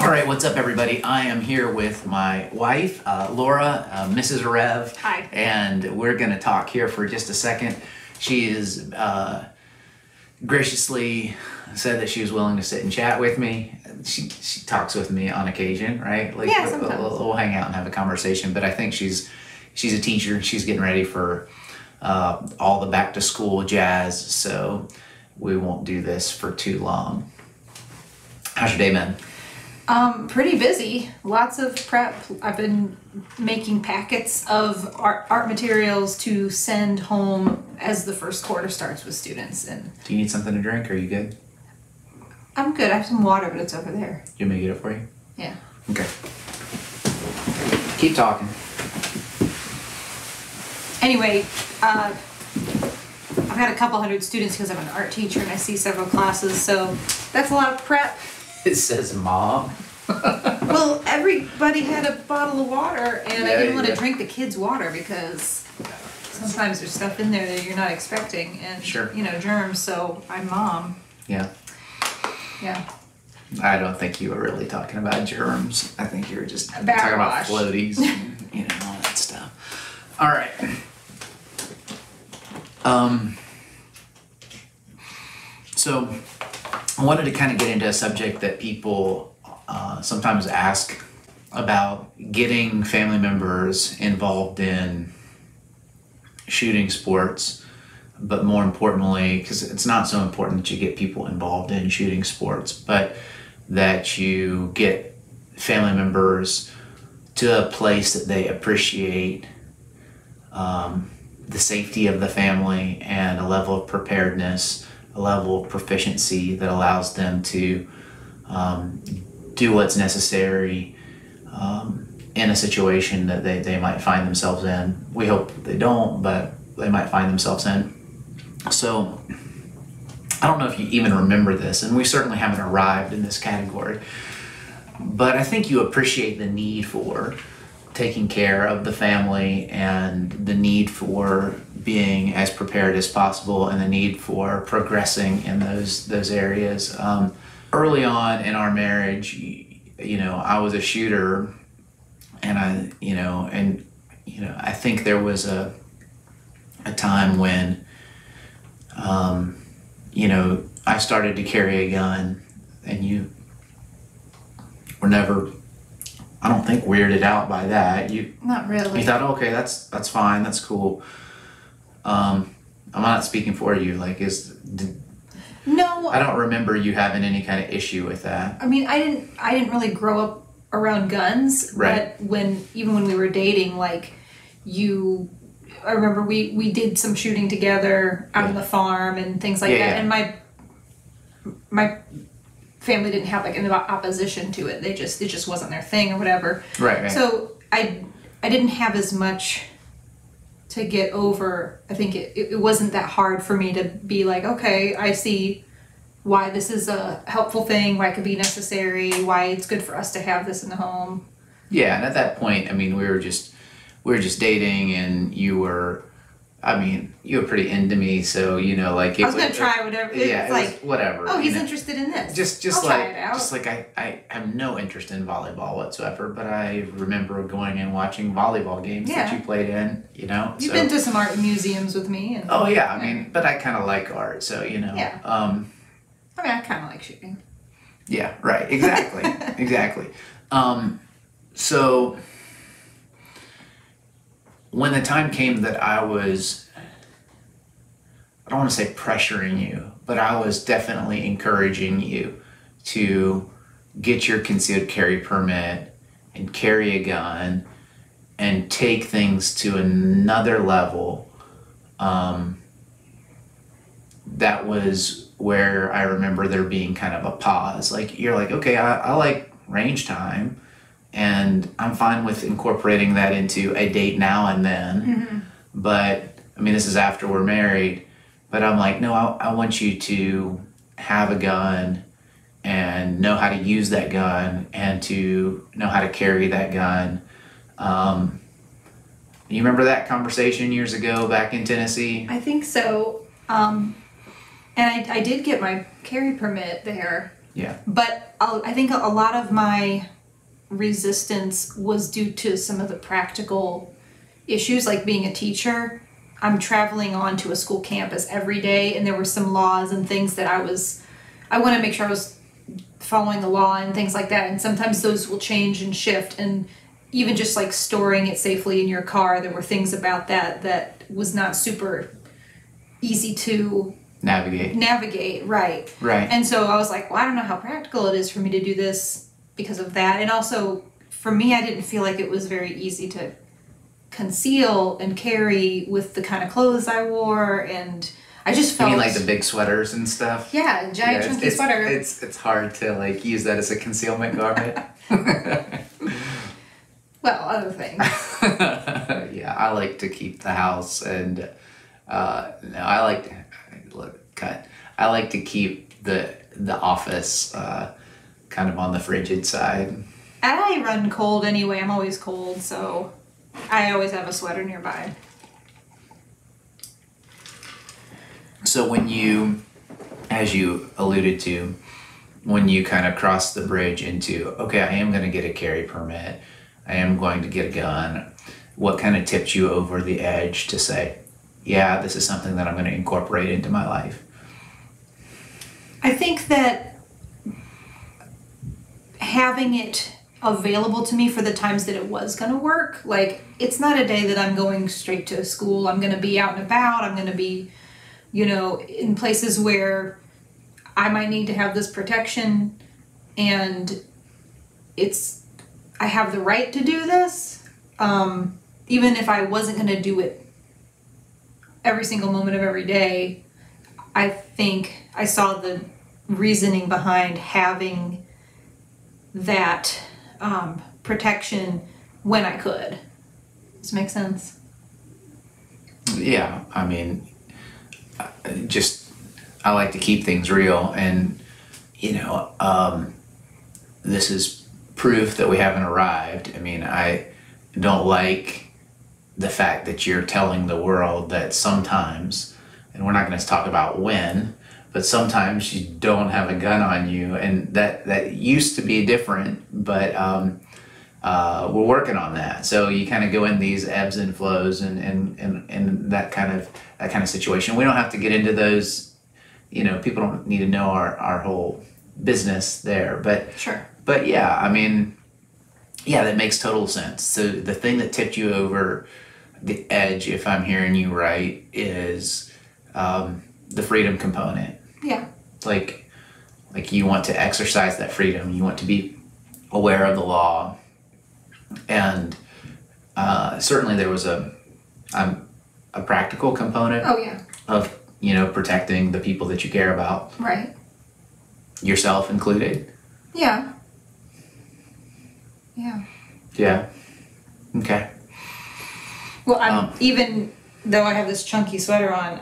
All right, what's up, everybody? I am here with my wife, Laura, Mrs. Rev. Hi. And we're going to talk here for just a second. She is graciously said that she was willing to sit and chat with me. She talks with me on occasion, right? Like, yeah, sometimes. We'll hang out and have a conversation. But I think she's a teacher. She's getting ready for all the back to school jazz. So we won't do this for too long. How's your day been? Pretty busy. Lots of prep. I've been making packets of art materials to send home as the first quarter starts with students. And do you need something to drink? Are you good? I'm good. I have some water, but it's over there. You want me to get it for you? Yeah. Okay. Keep talking. Anyway, I've got a couple hundred students because I'm an art teacher and I see several classes, so that's a lot of prep. It says mom. Well, everybody had a bottle of water, and I didn't want to yeah. drink the kids' water because sometimes there's stuff in there that you're not expecting, and Sure. you know, germs. So I'm mom. Yeah. Yeah. I don't think you were really talking about germs. I think you were just talking Backwash. about floaties and, you know, all that stuff. All right. So I wanted to kind of get into a subject that people sometimes ask about: getting family members involved in shooting sports, but more importantly, because it's not so important that you get people involved in shooting sports, but that you get family members to a place that they appreciate the safety of the family and a level of preparedness, a level of proficiency that allows them to do what's necessary in a situation that they might find themselves in. We hope they don't, but they might find themselves in. So I don't know if you even remember this, and we certainly haven't arrived in this category, but I think you appreciate the need for taking care of the family and the need for being as prepared as possible and the need for progressing in those areas. Early on in our marriage, you know, I was a shooter, and I think there was a time when you know, I started to carry a gun, and you were never, I don't think, weirded out by that. Not really. You thought, okay, that's fine, that's cool. I'm not speaking for you. Like, No. I don't remember you having any kind of issue with that. I mean, I didn't really grow up around guns, Right. But even when we were dating, like I remember we did some shooting together out on the farm and things like that. Yeah. And my family didn't have like an opposition to it. It just wasn't their thing or whatever. Right. So I didn't have as much to get over. I think it wasn't that hard for me to be like, okay, I see why this is a helpful thing, why it could be necessary, why it's good for us to have this in the home. Yeah, and at that point, I mean, we were just dating, and you were pretty into me, so, you know, like, I was gonna try whatever. Yeah, it was like, whatever. oh, he's interested in this. Just I'll like try it out. just like I have no interest in volleyball whatsoever, but I remember going and watching volleyball games that you played in, you know. You've been to some art museums with me. And, oh yeah, I mean, but I kind of like art, so, you know. Yeah. I mean, I kind of like shooting. Yeah, right, exactly. Exactly. So when the time came that I don't want to say pressuring you, but I was definitely encouraging you to get your concealed carry permit and carry a gun and take things to another level, that was where I remember there being kind of a pause. Like, you're like, okay, I like range time, and I'm fine with incorporating that into a date now and then. Mm-hmm. But I mean, this is after we're married, but I'm like, no, I want you to have a gun and know how to use that gun and to know how to carry that gun. You remember that conversation years ago back in Tennessee? I think so. And I did get my carry permit there. Yeah. But I think a lot of my resistance was due to some of the practical issues, like being a teacher. I'm traveling onto a school campus every day, and there were some laws and things that I want to make sure I was following the law and things like that. And sometimes those will change and shift. And even just like storing it safely in your car, there were things about that was not super easy to navigate, right. And so I was like, well, I don't know how practical it is for me to do this because of that. And also for me, I didn't feel like it was very easy to conceal and carry with the kind of clothes I wore, and I just felt... You mean like the big sweaters and stuff? Yeah, giant chunky sweater. It's hard to like use that as a concealment garment. Well, other things. Yeah, I like to keep the house, and no, I like to keep the office kind of on the frigid side. And I run cold anyway. I'm always cold, so I always have a sweater nearby. So when you, as you alluded to, when you kind of cross the bridge into, okay, I am going to get a carry permit, I am going to get a gun, what kind of tipped you over the edge to say, yeah, this is something that I'm going to incorporate into my life? I think that having it available to me for the times that it was going to work, like it's not a day that I'm going straight to school. I'm going to be out and about. I'm going to be, in places where I might need to have this protection, and I have the right to do this. Even if I wasn't going to do it every single moment of every day, I think I saw the reasoning behind having that protection when I could. Does it make sense? Yeah, I mean, I like to keep things real, and this is proof that we haven't arrived. I mean, I don't like the fact that you're telling the world that sometimes, and we're not going to talk about when, but sometimes you don't have a gun on you, and that used to be different, but we're working on that. So you kind of go in these ebbs and flows, and that kind of situation. We don't have to get into those. People don't need to know our whole business there, but sure. But yeah, I mean, yeah, that makes total sense. So the thing that tipped you over the edge, if I'm hearing you right, is the freedom component. Yeah. Like you want to exercise that freedom. You want to be aware of the law, and certainly there was a practical component. Oh yeah. Of protecting the people that you care about. Right. Yourself included. Yeah. Yeah. Yeah. Okay. Well, I'm even though I have this chunky sweater on,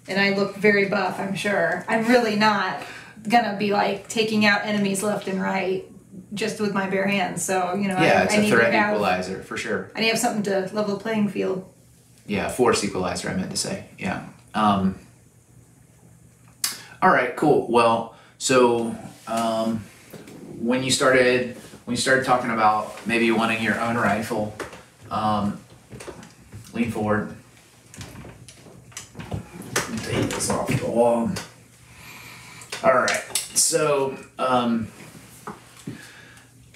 and I look very buff, I'm sure, I'm really not gonna be like taking out enemies left and right just with my bare hands. So yeah, it's a threat equalizer for sure. I need to have something to level the playing field. Yeah, force equalizer, I meant to say. Yeah. All right, cool. Well, so when you started talking about maybe wanting your own rifle, lean forward. Take this off the wall. All right. So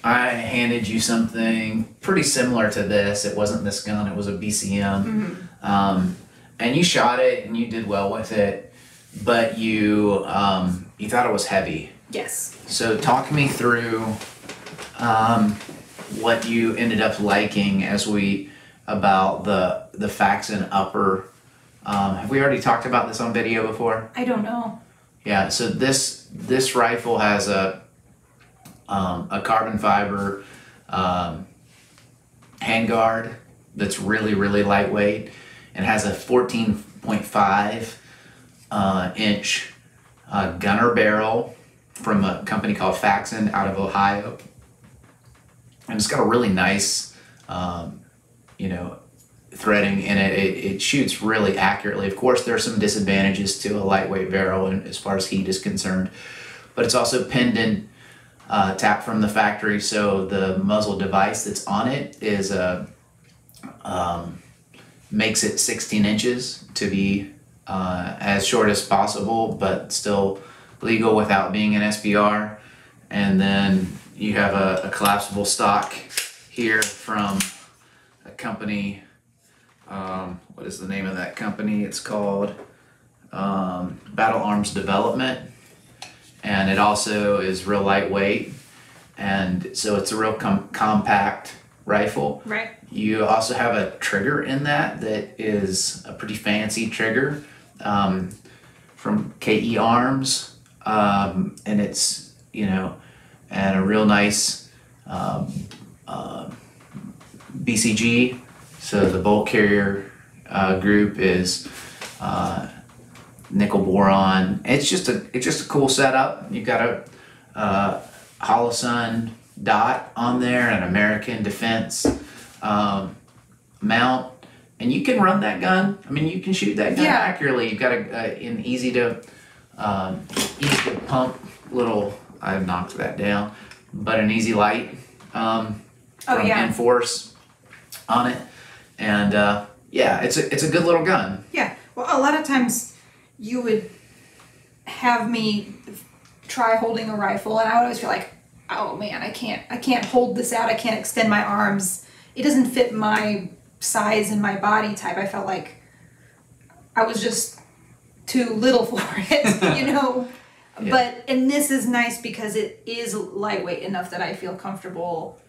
I handed you something pretty similar to this. It wasn't this gun. It was a BCM. Mm-hmm. And you shot it and you did well with it, but you thought it was heavy. Yes. So talk me through what you ended up liking about the Faxon upper. Have we already talked about this on video before? I don't know. Yeah. So this rifle has a carbon fiber handguard that's really, really lightweight, and has a 14.5 inch gunner barrel from a company called Faxon out of Ohio. And it's got a really nice, threading in it. It shoots really accurately. Of course, there are some disadvantages to a lightweight barrel as far as heat is concerned, but it's also pinned in tap from the factory. So the muzzle device that's on it is makes it 16 inches to be as short as possible, but still legal without being an SBR. And then you have a collapsible stock here from a company. What is the name of that company? It's called Battle Arms Development, and it also is real lightweight, and so it's a real compact rifle. Right. You also have a trigger in that is a pretty fancy trigger from KE Arms, and it's, you know, and a real nice BCG. So the bolt carrier group is nickel boron. It's just a cool setup. You've got a Holosun dot on there, an American Defense mount, and you can run that gun. I mean, you can shoot that gun accurately. You've got an easy to pump little. I've knocked that down, but an easy light Enforce on it, and yeah, it's a good little gun. Yeah. Well, a lot of times you would have me try holding a rifle, and I would always feel like, oh man, I can't hold this out. I can't extend my arms. It doesn't fit my size and my body type. I felt like I was just too little for it, you know. Yeah. But and this is nice because it is lightweight enough that I feel comfortable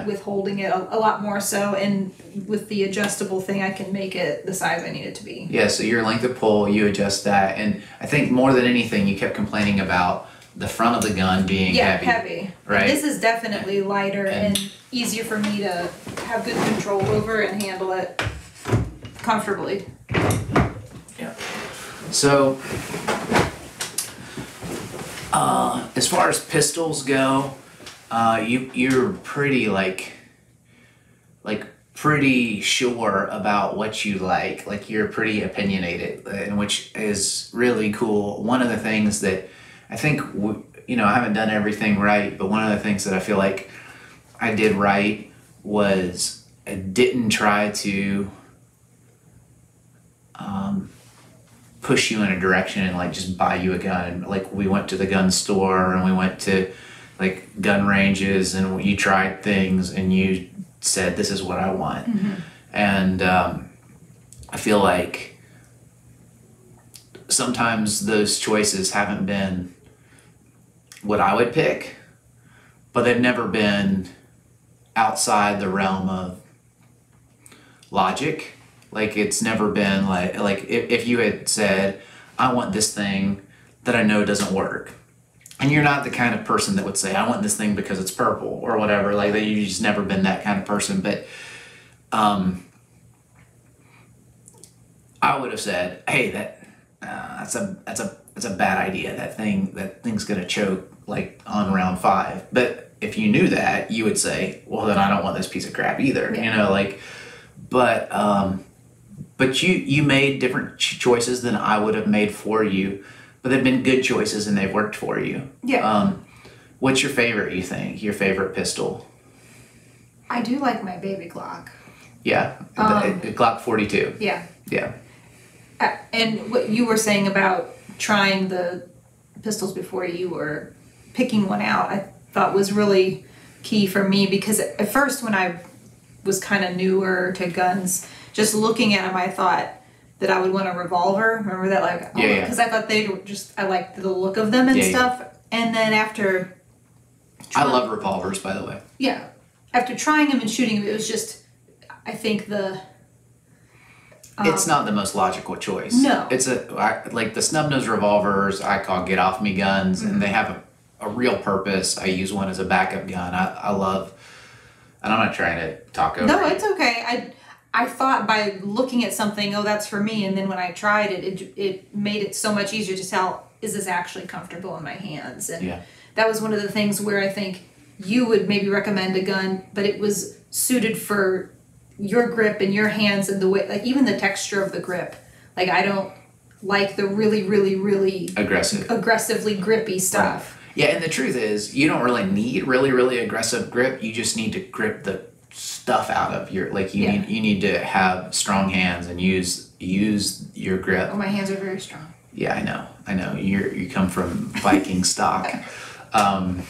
with holding it a lot more so, and with the adjustable thing I can make it the size I need it to be. Yeah, so your length of pull, you adjust that, and I think more than anything you kept complaining about the front of the gun being heavy. Right. And this is definitely lighter and easier for me to have good control over and handle it comfortably. Yeah. So as far as pistols go, you're pretty pretty sure about what you like. Like, you're pretty opinionated, and which is really cool. One of the things that I think, you know, I haven't done everything right, but one of the things that I feel like I did right was I didn't try to push you in a direction and like just buy you a gun. Like, we went to the gun store and we went to like gun ranges and you tried things and you said, this is what I want. Mm-hmm. And I feel like sometimes those choices haven't been what I would pick, but they've never been outside the realm of logic. Like, it's never been like if you had said, I want this thing that I know doesn't work, and you're not the kind of person that would say, I want this thing because it's purple or whatever, like that, you've just never been that kind of person. But I would have said, hey, that's a bad idea. That thing's gonna choke like on round 5. But if you knew that, you would say, well, then I don't want this piece of crap either. Yeah. You know, like, but you made different choices than I would have made for you, but they've been good choices and they've worked for you. Yeah. What's your favorite, you think? Your favorite pistol? I do like my baby Glock. Yeah, the Glock 42. Yeah. Yeah. And what you were saying about trying the pistols before you were picking one out, I thought was really key for me, because at first when I was kind of newer to guns, just looking at them, I thought that I would want a revolver. Remember that? Like, because I thought they were just, I liked the look of them and stuff. Yeah. And then after I love revolvers, by the way. Yeah. After trying them and shooting them, it was just, I think it's not the most logical choice. No. It's like the snub-nose revolvers I call get off me guns, mm-hmm. and they have a real purpose. I use one as a backup gun. I love, and I'm not trying to talk over No, it's okay. I thought by looking at something, oh, that's for me, and then when I tried it, it made it so much easier to tell, is this actually comfortable in my hands? And that was one of the things where I think you would maybe recommend a gun, but it was suited for your grip and your hands and the way, like even the texture of the grip. Like, I don't like the really, really, really aggressively grippy stuff. Right. Yeah, and the truth is, you don't really need really, really aggressive grip. You just need to grip the stuff out of your, like, you need to have strong hands and use your grip. Oh, my hands are very strong. Yeah, I know. You come from Viking stock. I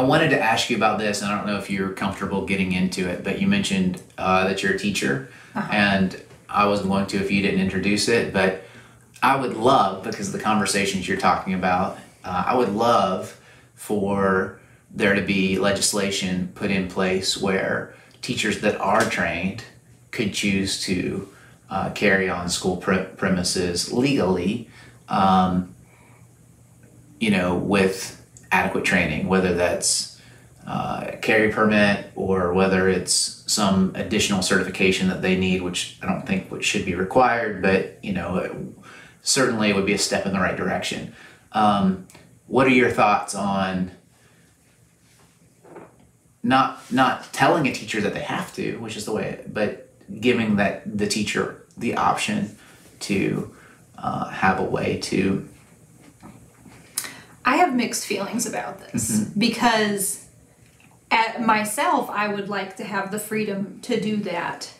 wanted to ask you about this, and I don't know if you're comfortable getting into it, but you mentioned that you're a teacher, and I wasn't going to if you didn't introduce it, but I would love, because of the conversations you're talking about, I would love for there to be legislation put in place where teachers that are trained could choose to carry on school premises legally, with adequate training, whether that's carry permit or whether it's some additional certification that they need, which I don't think should be required, but certainly it would be a step in the right direction. What are your thoughts on not telling a teacher that they have to, which is the way, but giving the teacher the option to have a way to? I have mixed feelings about this because myself, I would like to have the freedom to do that,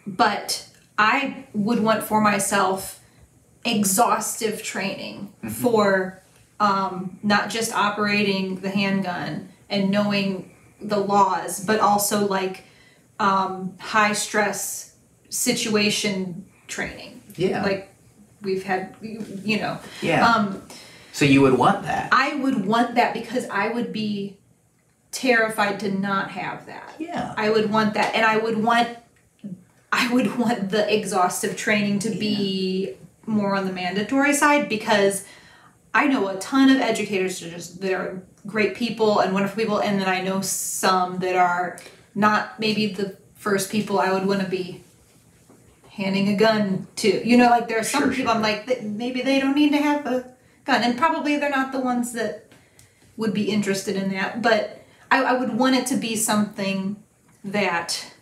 but I would want for myself exhaustive training for not just operating the handgun and knowing the laws, but also like high stress situation training. Yeah. Like we've had, Yeah. So you would want that? I would want that because I would be terrified to not have that. Yeah. I would want that, and I would want the exhaustive training to be more on the mandatory side, because I know a ton of educators that are great people and wonderful people, and then I know some that are not maybe the first people I would want to be handing a gun to. Like there are some people I'm like, that maybe they don't need to have a gun, and probably they're not the ones that would be interested in that, but I would want it to be something that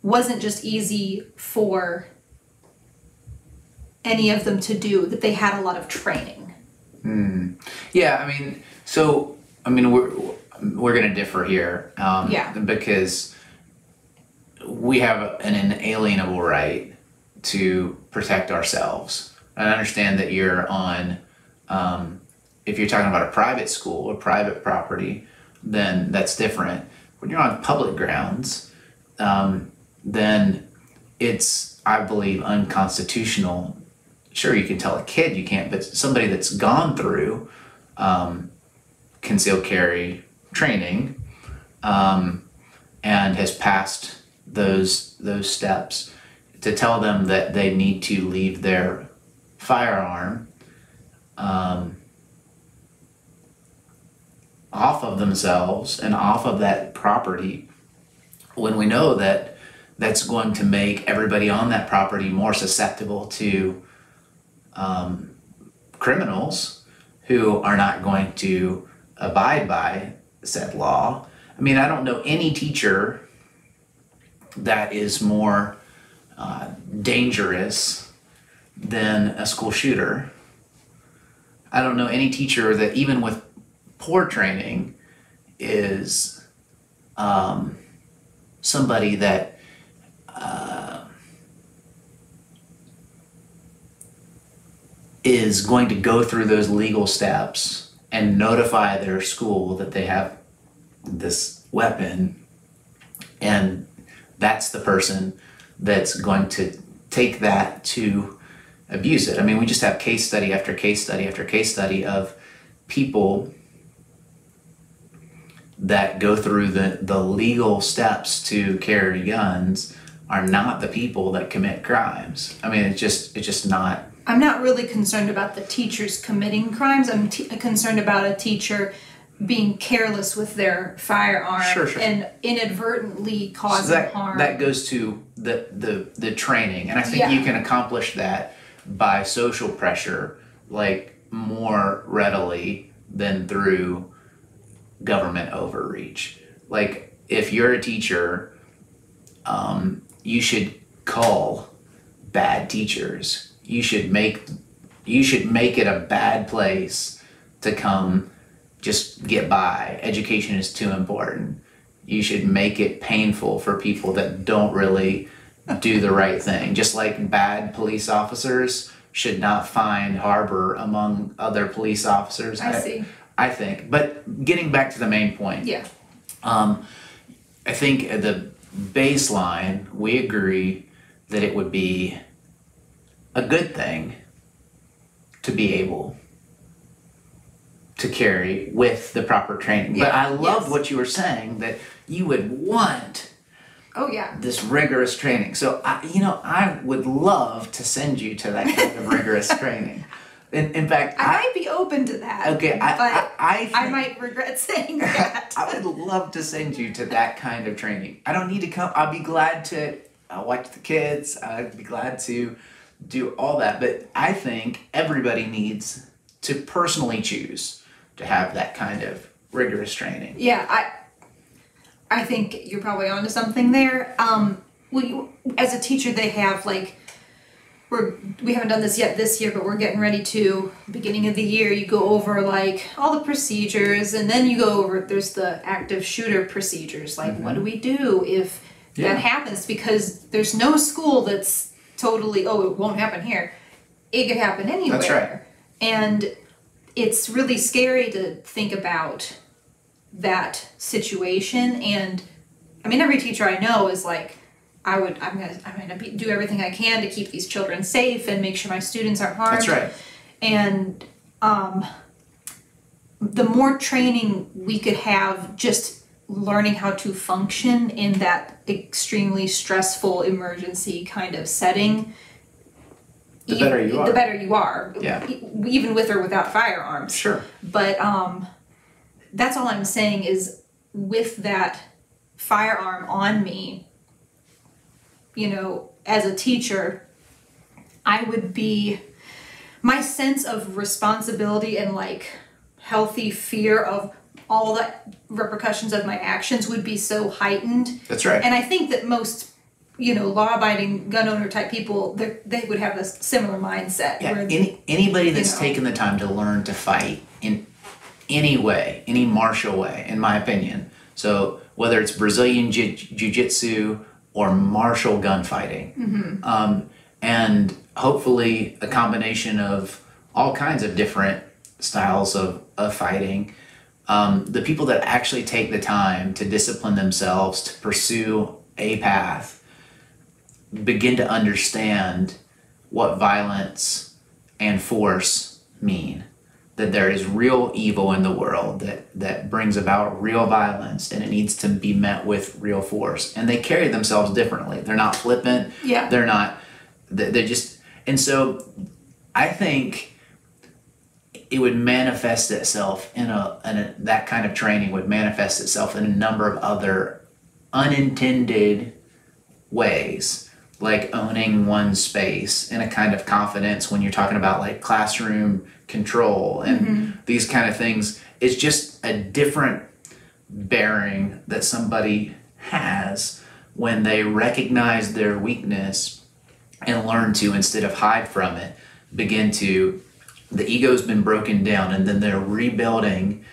wasn't just easy for any of them to do, that they had a lot of training. Yeah, we're going to differ here, because we have an inalienable right to protect ourselves. I understand that you're on, if you're talking about a private school or private property, then that's different. When you're on public grounds, then it's, I believe, unconstitutional. Sure, you can tell a kid you can't, but somebody that's gone through concealed carry training and has passed those steps, to tell them that they need to leave their firearm off of themselves and off of that property, when we know that that's going to make everybody on that property more susceptible to criminals who are not going to abide by said law. I don't know any teacher that is more dangerous than a school shooter. I don't know any teacher that, even with poor training, is somebody that is going to go through those legal steps and notify their school that they have this weapon, and that's the person that's going to take that to abuse it. We just have case study after case study after case study of people that go through the legal steps to carry guns are not the people that commit crimes. It's just not. I'm not really concerned about the teachers committing crimes. I'm concerned about a teacher being careless with their firearm and inadvertently causing harm. That goes to the training, and I think you can accomplish that by social pressure, like, more readily than through government overreach. Like, if you're a teacher, you should call bad teachers. You should make it a bad place to come just get by. Education is too important. You should make it painful for people that don't really do the right thing. Just like bad police officers should not find harbor among other police officers. I see. I think. But getting back to the main point. Yeah. I think at the baseline, we agree that it would be a good thing to be able to carry with the proper training. Yeah. But I love Yes. what you were saying, that you would want Oh yeah. this rigorous training. So I would love to send you to that kind of rigorous training. In fact, I might be open to that. Okay, I might regret saying that. I would love to send you to that kind of training. I don't need to come. I'll be glad to watch the kids. I'd be glad to do all that. But I think everybody needs to personally choose to have that kind of rigorous training. Yeah, I think you're probably onto something there. As a teacher, they have like, we haven't done this yet this year, but we're getting ready to. Beginning of the year, you go over like all the procedures, and then you go over, there's the active shooter procedures. Like, what do we do if that happens? Because there's no school that's totally, oh, it won't happen here. It could happen anywhere. That's right. And it's really scary to think about that situation. And I mean, every teacher I know is like, I'm gonna do everything I can to keep these children safe and make sure my students aren't harmed. That's right. And the more training we could have just learning how to function in that extremely stressful emergency kind of setting, the better you are. The better you are. Yeah. Even with or without firearms. Sure. But that's all I'm saying is, with that firearm on me, as a teacher, I would be, my sense of responsibility and like healthy fear of all the repercussions of my actions would be so heightened. That's right. And I think that most, law-abiding gun owner type people, they would have a similar mindset. Yeah. Where, Anybody that's taken the time to learn to fight in any way, any martial way, in my opinion. So whether it's Brazilian jiu-jitsu or martial gunfighting, and hopefully a combination of all kinds of different styles of fighting. The people that actually take the time to discipline themselves to pursue a path begin to understand what violence and force mean. That there is real evil in the world that brings about real violence, and it needs to be met with real force. And they carry themselves differently. They're not flippant. Yeah. They're just, and so I think it would manifest itself that kind of training would manifest itself in a number of other unintended ways, like owning one's space in a kind of confidence when you're talking about like classroom control and these kind of things. It's just a different bearing that somebody has when they recognize their weakness and learn to, instead of hide from it, the ego's been broken down, and then they're rebuilding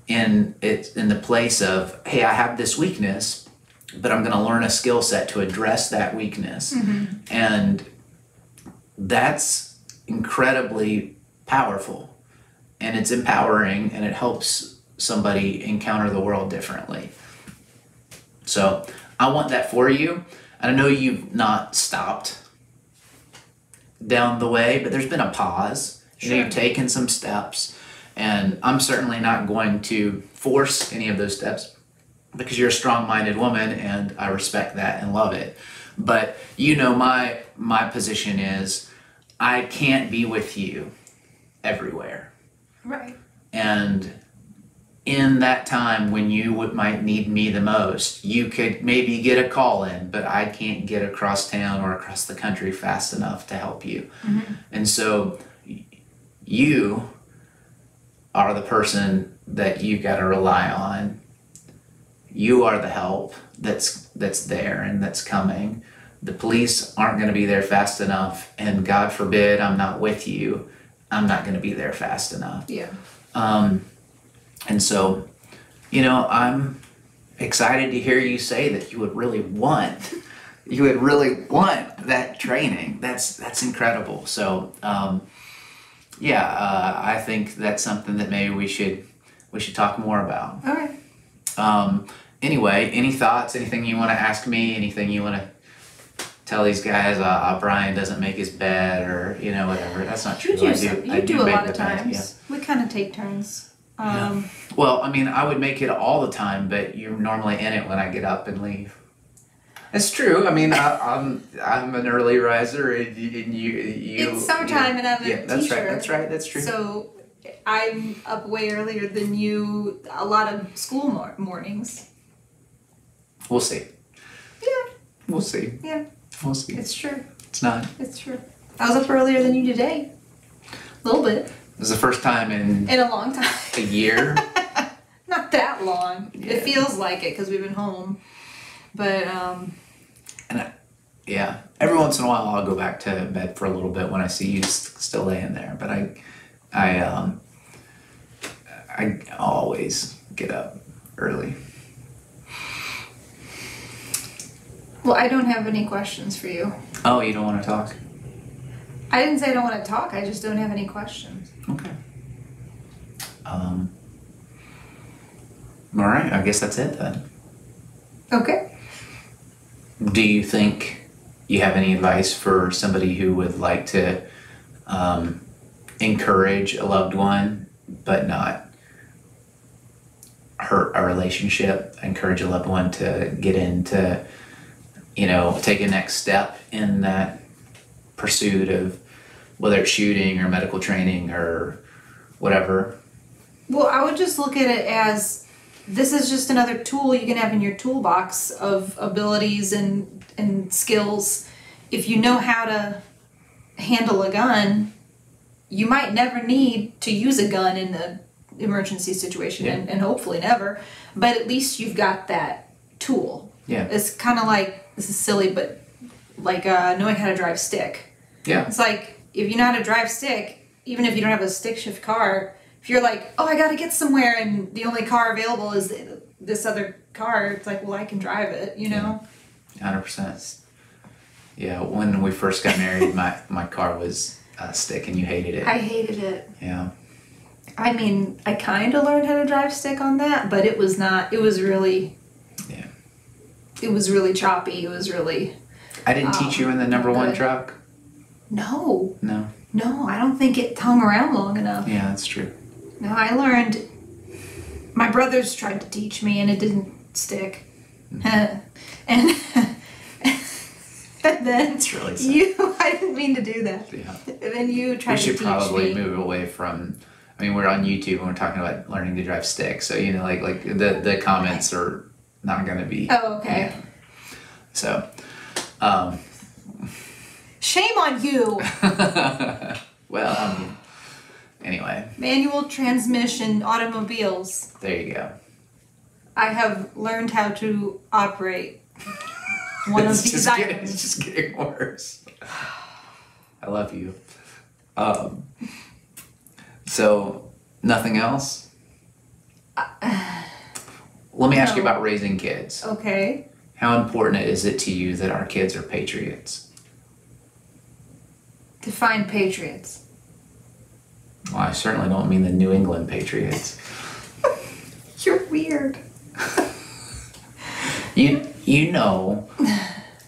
in the place of, hey, I have this weakness, but I'm going to learn a skill set to address that weakness. And that's incredibly powerful, and it's empowering, and it helps somebody encounter the world differently. So I want that for you. And I know you've not stopped down the way, but there's been a pause. Sure. You've taken some steps, and I'm certainly not going to force any of those steps, because you're a strong-minded woman, and I respect that and love it. But my position is, I can't be with you everywhere. Right. And in that time when you might need me the most, you could maybe get a call in, but I can't get across town or across the country fast enough to help you. And so you are the person that you've got to rely on. You are the help that's there and that's coming. the police aren't going to be there fast enough, and God forbid I'm not with you, I'm not going to be there fast enough. Yeah. And so, you know, I'm excited to hear you say that you would really want that training. That's incredible. So, I think that's something that maybe we should talk more about. All right. Anyway, any thoughts? Anything you want to ask me? Anything you want to tell these guys? Brian doesn't make his bed, or whatever. That's not true. You do a make lot the of bed, times. yeah. We kind of take turns. Yeah. Well, I mean, I would make it all the time, but you're normally in it when I get up and leave. It's true. I mean, I'm an early riser, and you. It's summertime, and I'm a teacher. That's right. That's true. So I'm up way earlier than you. A lot of school mornings. We'll see. Yeah. We'll see. Yeah. We'll see. It's true. It's not. It's true. I was up earlier than you today. A little bit. It was the first time in a long time. A year. Not that long. Yeah. It feels like it because we've been home. But every once in a while I'll go back to bed for a little bit when I see you still laying there. But I always get up early. Well, I don't have any questions for you. Oh, you don't want to talk? I didn't say I don't want to talk. I just don't have any questions. Okay. All right. I guess that's it then. Okay. Do you think you have any advice for somebody who would like to encourage a loved one but not hurt a relationship, encourage a loved one to get into, take a next step in that pursuit of whether it's shooting or medical training or whatever? Well, I would just look at it as this is just another tool you can have in your toolbox of abilities and skills. If you know how to handle a gun, you might never need to use a gun in an emergency situation, and hopefully never, but at least you've got that tool. Yeah. It's kind of like, this is silly, but like knowing how to drive stick. Yeah. It's like, if you know how to drive stick, even if you don't have a stick shift car, if you're like, oh, I got to get somewhere and the only car available is this other car, it's like, well, I can drive it, 100%. Yeah, when we first got married, my car was stick and you hated it. I hated it. Yeah. I mean, I kind of learned how to drive stick on that, but it was really... Yeah. It was really choppy. It was really... I didn't teach you in the number one truck? No. No. No, I don't think it hung around long enough. Yeah, that's true. No, I learned... My brothers tried to teach me and it didn't stick. Mm-hmm. and then it's really sad. I didn't mean to do that. Yeah. And then you tried to teach me. We should probably move away from... I mean, we're on YouTube and we're talking about learning to drive stick. So, like the comments are not going to be... Oh, okay. So... Shame on you! Well, anyway. Manual transmission automobiles. There you go. I have learned how to operate one of these items. It's just getting worse. I love you. So, nothing else? Let me ask you about raising kids. Okay. How important is it to you that our kids are patriots? Define patriots. Well, I certainly don't mean the New England Patriots. You're weird. You know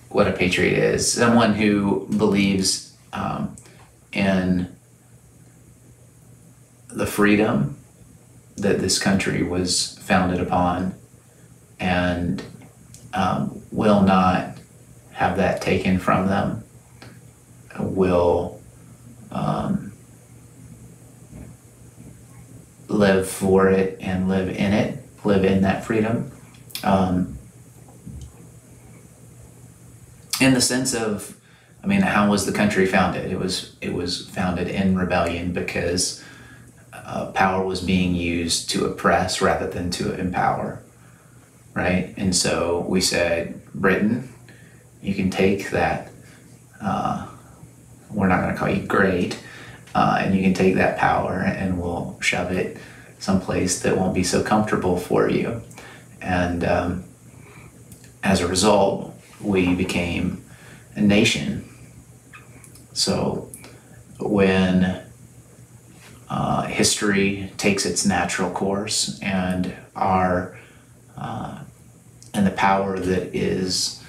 what a patriot is. Someone who believes in the freedom that this country was founded upon and will not have that taken from them, will live for it and live in that freedom. In the sense of, I mean, how was the country founded? It was founded in rebellion because power was being used to oppress rather than to empower, right? And so we said, Britain, you can take that, we're not going to call you great, and you can take that power and we'll shove it someplace that won't be so comfortable for you. And as a result, we became a nation. So when history takes its natural course and and the power that is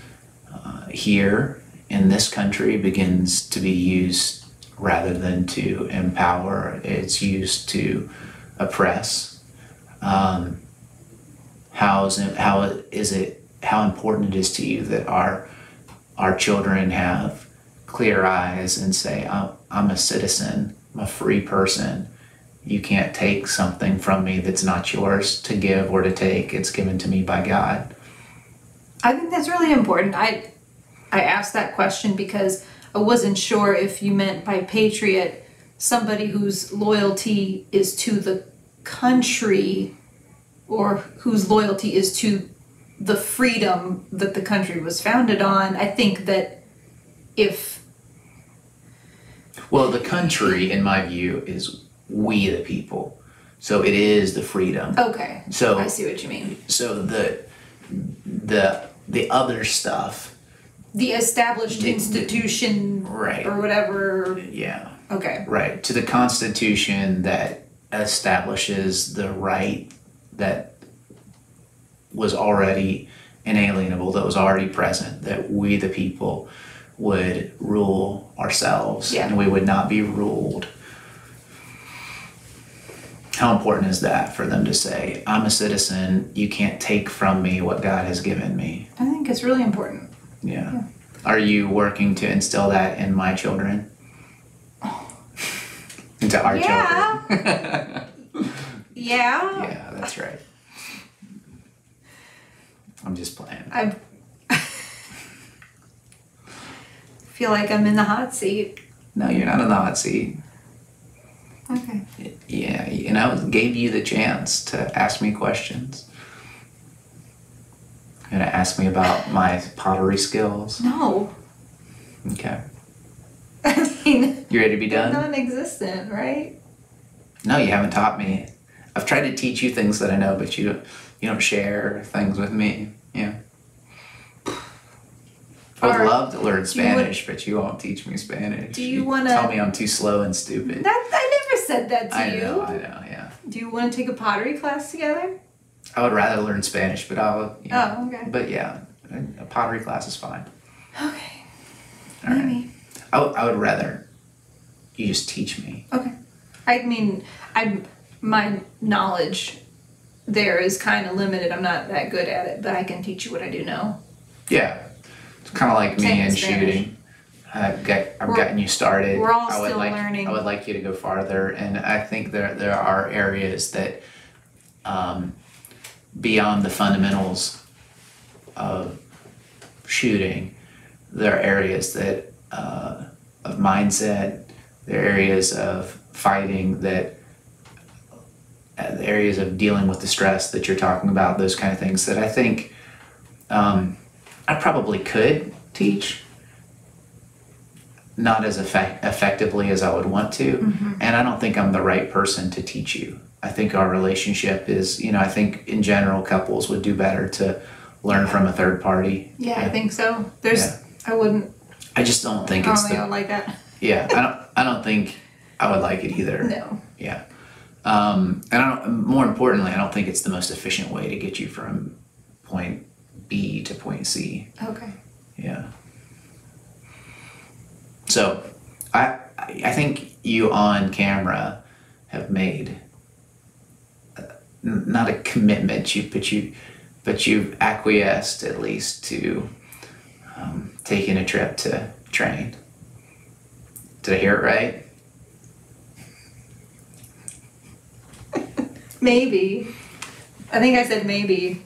here in this country begins to be used rather than to empower, it's used to oppress. How important it is to you that our children have clear eyes and say, I'm a citizen, I'm a free person. You can't take something from me that's not yours to give or to take. It's given to me by God. I think that's really important. I asked that question because I wasn't sure if you meant by patriot somebody whose loyalty is to the country or whose loyalty is to the freedom that the country was founded on. I think that Well, the country, in my view, is we the people. So it is the freedom. Okay. So I see what you mean. So the other stuff, the established institution, right, or whatever. Yeah. Okay. Right. To the Constitution that establishes the right that was already inalienable, that was already present, that we the people would rule ourselves, and we would not be ruled. How important is that for them to say, I'm a citizen, you can't take from me what God has given me? I think it's really important. Yeah. Are you working to instill that in my children? Into our children? Yeah. Yeah, that's right. I'm just playing. I feel like I'm in the hot seat. No, you're not in the hot seat. Okay. Yeah, and I gave you the chance to ask me questions. You're gonna ask me about my pottery skills? No. Okay. I mean, you ready to be done? Non-existent, right? No, you haven't taught me. I've tried to teach you things that I know, but you don't share things with me. Yeah. I would love to learn Spanish, but you won't teach me Spanish. Do you want to tell me I'm too slow and stupid? I never said that to you. I know, yeah. Do you want to take a pottery class together? I would rather learn Spanish, but Oh, okay. But yeah, a pottery class is fine. Okay. All right. I would rather you just teach me. Okay. I mean, my knowledge there is kind of limited. I'm not that good at it, but I can teach you what I do know. Yeah. It's kind of like me and shooting. I've gotten you started. We're all still learning. I would like you to go farther, and I think there are areas that, beyond the fundamentals of shooting, there are areas that of mindset. There are areas of fighting that. The areas of dealing with the stress that you're talking about, those kind of things that I think I probably could teach, not as effectively as I would want to, and I don't think I'm the right person to teach you. I think our relationship is, I think in general couples would do better to learn from a third party. Yeah, I think so. I just don't think I don't like that. Yeah, I don't think I would like it either. No. Yeah. More importantly, I don't think it's the most efficient way to get you from point B to point C. Okay. Yeah. So, I think you on camera have made not a commitment, but you've acquiesced at least to taking a trip to train. Did I hear it right? Maybe. I think I said maybe.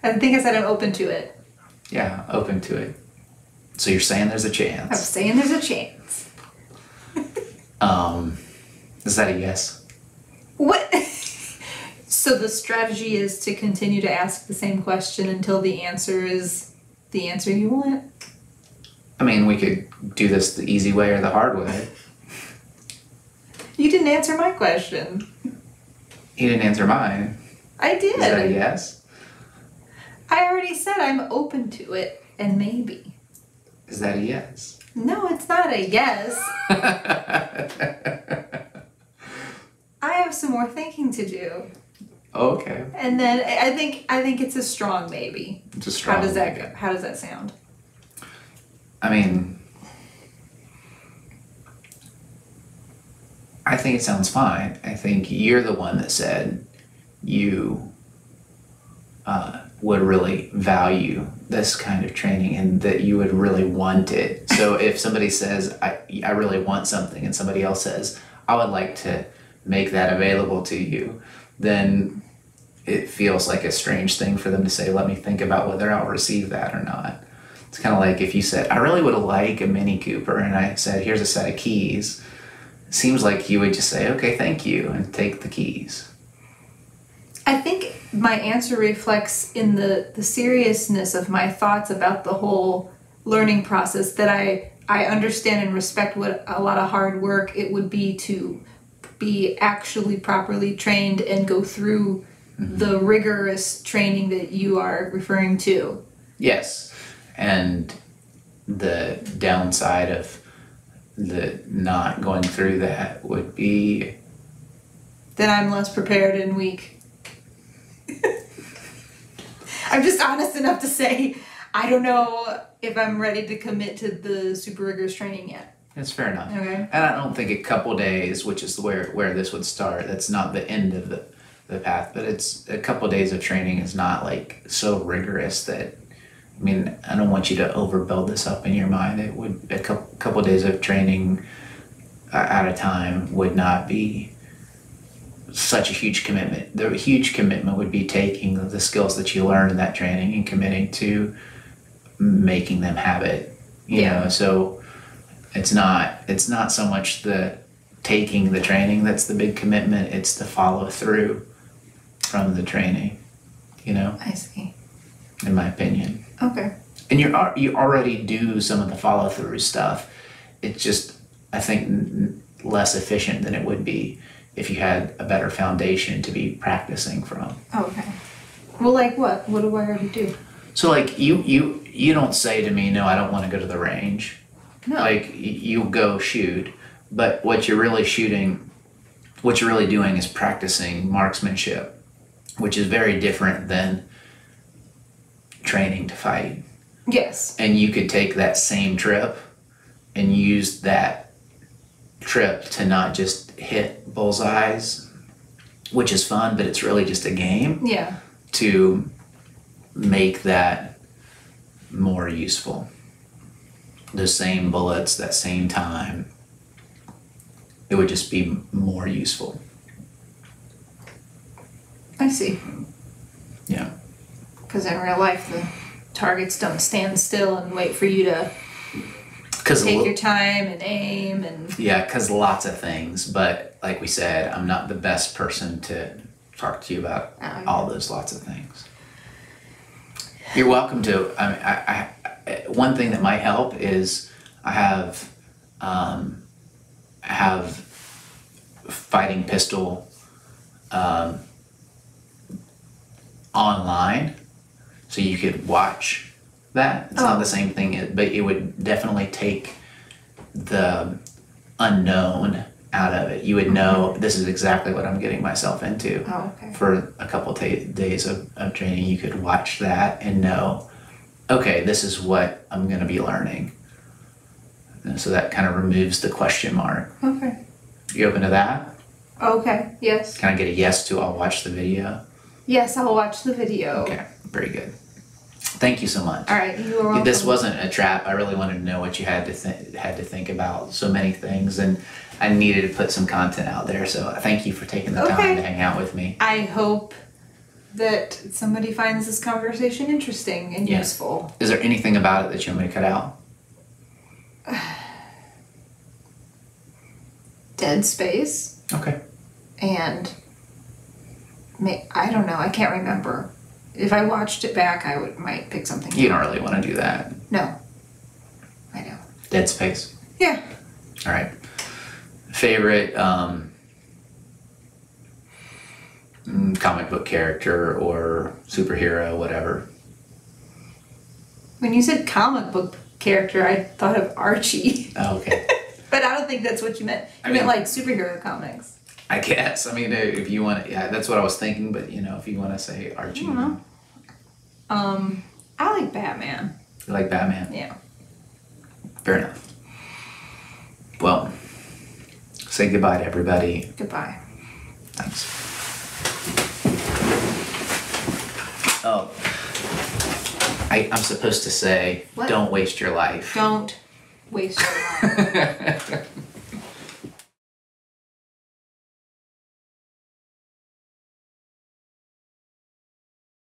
I think I said I'm open to it. Yeah, open to it. So you're saying there's a chance. I'm saying there's a chance. Is that a yes? What? So the strategy is to continue to ask the same question until the answer is the answer you want? I mean, we could do this the easy way or the hard way. You didn't answer my question. He didn't answer mine. I did. Is that a yes? I already said I'm open to it and maybe. Is that a yes? No, it's not a yes. I have some more thinking to do. Oh, okay. And then I think it's a strong maybe. It's a strong maybe. How does that sound? I mean, I think it sounds fine. I think you're the one that said you would really value this kind of training and that you would really want it. So if somebody says, I really want something, and somebody else says, I would like to make that available to you, then it feels like a strange thing for them to say, let me think about whether I'll receive that or not. It's kind of like if you said, I really would like a Mini Cooper, and I said, here's a set of keys. It seems like you would just say, okay, thank you, and take the keys. I think my answer reflects in the seriousness of my thoughts about the whole learning process, that I understand and respect what a lot of hard work it would be to be actually properly trained and go through the rigorous training that you are referring to. Yes. And the downside of the not going through that would be then I'm less prepared and weak. I'm just honest enough to say I don't know if I'm ready to commit to the super rigorous training yet. That's fair enough. Okay. And I don't think a couple days, which is where this would start, that's not the end of the path, but it's a couple days of training is not like so rigorous that, I mean, I don't want you to overbuild this up in your mind. It would, a couple days of training at a time would not be such a huge commitment. The huge commitment would be taking the skills that you learn in that training and committing to making them habit. You know, so it's not so much the taking the training that's the big commitment, it's the follow through from the training, you know? I see. In my opinion. Okay. And you already do some of the follow through stuff. It's just, I think, less efficient than it would be if you had a better foundation to be practicing from. Okay. Well, like what? What do I already do? So like you don't say to me, no, I don't want to go to the range. No. Like you go shoot, but what you're really doing is practicing marksmanship, which is very different than training to fight. Yes. And you could take that same trip and use that trip to not just hit bullseyes, which is fun, but it's really just a game. Yeah. To make that more useful. The same bullets, that same time, it would just be more useful. I see. Yeah. Because in real life, the targets don't stand still and wait for you to take your time and aim and... Yeah, because lots of things. But like we said, I'm not the best person to talk to you about all those lots of things. You're welcome to. I one thing that might help is I have fighting pistol online, so you could watch that. It's not the same thing, but it would definitely take the unknown out of it. You would know this is exactly what I'm getting myself into. Oh, okay. For a couple days of training, you could watch that and know, okay, this is what I'm going to be learning. And so that kind of removes the question mark. Okay. You open to that? Okay, yes. Can I get a yes to I'll watch the video? Yes, I'll watch the video. Okay, very good. Thank you so much. All right, you are welcome. This wasn't a trap. I really wanted to know what you had to think about. So many things, and I needed to put some content out there. So thank you for taking the time to hang out with me. I hope that somebody finds this conversation interesting and useful. Is there anything about it that you want me to cut out? Dead space. Okay. And I don't know. I can't remember. if I watched it back, I might pick something. You don't really want to do that. No, I don't. Dead Space. Yeah. All right. Favorite comic book character or superhero, whatever. When you said comic book character, I thought of Archie. Oh, okay. But I don't think that's what you meant. You meant like superhero comics. I guess. I mean, if you want to, yeah, that's what I was thinking. But if you want to say Archie, I like Batman. You like Batman? Yeah. Fair enough. Well, say goodbye to everybody. Goodbye. Thanks. Oh, I'm supposed to say, what? Don't waste your life. Don't waste your life.